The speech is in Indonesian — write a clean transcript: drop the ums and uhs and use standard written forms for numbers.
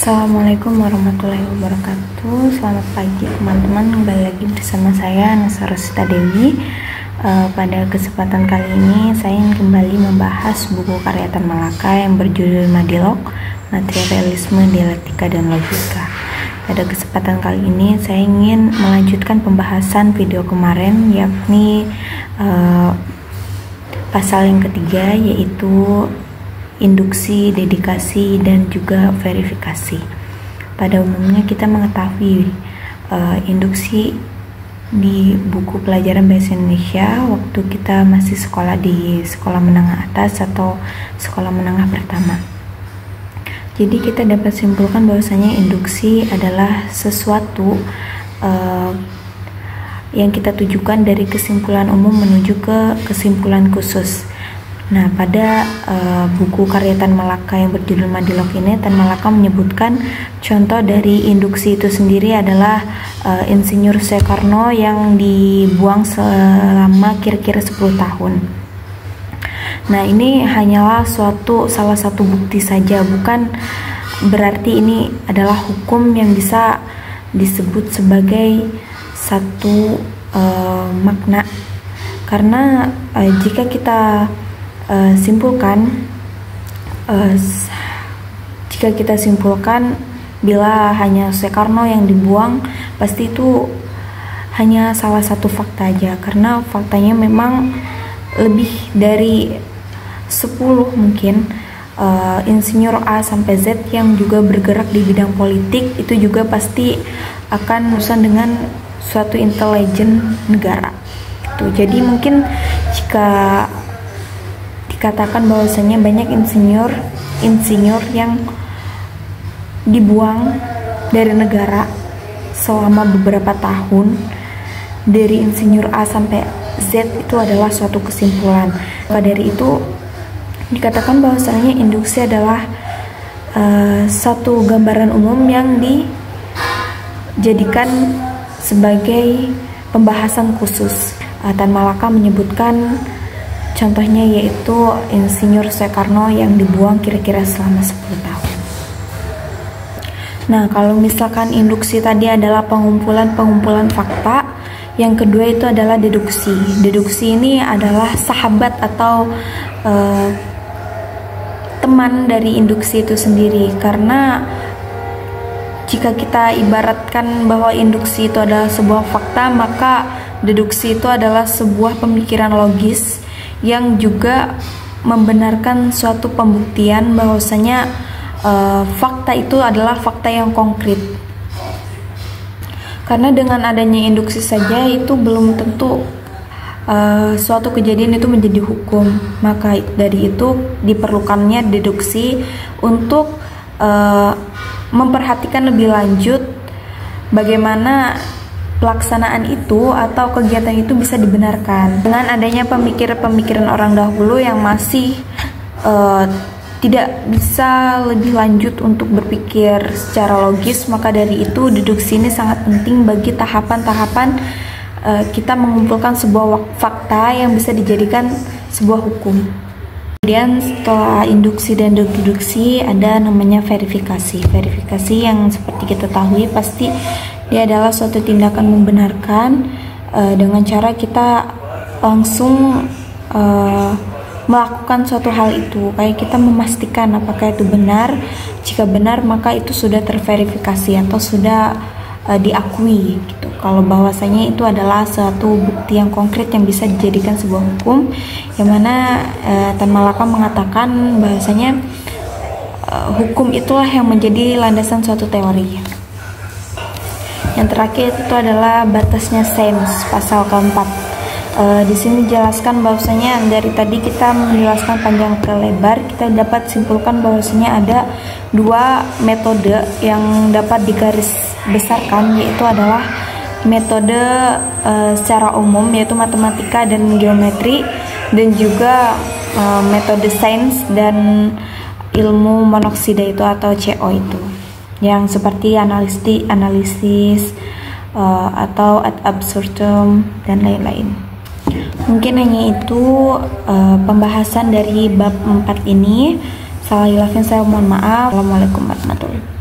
Assalamualaikum warahmatullahi wabarakatuh. Selamat pagi teman-teman, kembali lagi bersama saya Nasa Rosita Dewi. Pada kesempatan kali ini saya ingin kembali membahas buku karya Tan Malaka yang berjudul Madilog, Materialisme, Dialektika dan Logika. Pada kesempatan kali ini saya ingin melanjutkan pembahasan video kemarin, yakni pasal yang ketiga, yaitu induksi, dedikasi, dan juga verifikasi. Pada umumnya kita mengetahui induksi di buku pelajaran bahasa Indonesia waktu kita masih sekolah di sekolah menengah atas atau sekolah menengah pertama. Jadi kita dapat simpulkan bahwasanya induksi adalah sesuatu yang kita tujukan dari kesimpulan umum menuju ke kesimpulan khusus. Nah, pada buku karya Tan Malaka yang berjudul Madilog ini, Tan Malaka menyebutkan contoh dari induksi itu sendiri adalah Insinyur Soekarno yang dibuang selama kira-kira 10 tahun. Nah, ini hanyalah salah satu bukti saja, bukan berarti ini adalah hukum yang bisa disebut sebagai satu makna. Karena jika kita simpulkan bila hanya Soekarno yang dibuang, pasti itu hanya salah satu fakta aja, karena faktanya memang lebih dari 10 mungkin insinyur A sampai Z yang juga bergerak di bidang politik, itu juga pasti akan urusan dengan suatu intelijen negara. Jadi mungkin jika dikatakan bahwasanya banyak insinyur yang dibuang dari negara selama beberapa tahun, dari insinyur A sampai Z, itu adalah suatu kesimpulan. Maka dari itu dikatakan bahwasanya induksi adalah satu gambaran umum yang dijadikan sebagai pembahasan khusus. Tan Malaka menyebutkan contohnya yaitu Insinyur Soekarno yang dibuang kira-kira selama 10 tahun. Nah, kalau misalkan induksi tadi adalah pengumpulan fakta, yang kedua itu adalah deduksi. Deduksi ini adalah sahabat atau teman dari induksi itu sendiri, karena jika kita ibaratkan bahwa induksi itu adalah sebuah fakta, maka deduksi itu adalah sebuah pemikiran logis yang juga membenarkan suatu pembuktian bahwasanya fakta itu adalah fakta yang konkret. Karena dengan adanya induksi saja itu belum tentu suatu kejadian itu menjadi hukum. Maka dari itu diperlukannya deduksi untuk memperhatikan lebih lanjut bagaimana pelaksanaan itu atau kegiatan itu bisa dibenarkan. Dengan adanya pemikiran orang dahulu yang masih tidak bisa lebih lanjut untuk berpikir secara logis, maka dari itu deduksi ini sangat penting bagi tahapan-tahapan kita mengumpulkan sebuah fakta yang bisa dijadikan sebuah hukum. Kemudian setelah induksi dan deduksi ada namanya verifikasi. Verifikasi yang seperti kita tahu pasti dia adalah suatu tindakan membenarkan dengan cara kita langsung melakukan suatu hal itu, kayak kita memastikan apakah itu benar. Jika benar, maka itu sudah terverifikasi atau sudah diakui gitu, kalau bahwasanya itu adalah suatu bukti yang konkret yang bisa dijadikan sebuah hukum, yang mana Tan Malaka mengatakan bahwasanya hukum itulah yang menjadi landasan suatu teori. Yang terakhir itu adalah batasnya sains, pasal keempat. Di sini dijelaskan bahwasanya dari tadi kita menjelaskan panjang ke lebar, kita dapat simpulkan bahwasanya ada dua metode yang dapat digaris besarkan, yaitu adalah metode secara umum yaitu matematika dan geometri, dan juga metode sains dan ilmu monoksida itu atau CO itu, yang seperti analisis atau ad absurdum dan lain-lain. Mungkin hanya itu pembahasan dari bab 4 ini. Salah hilafnya saya mohon maaf. Assalamualaikum warahmatullahi wabarakatuh.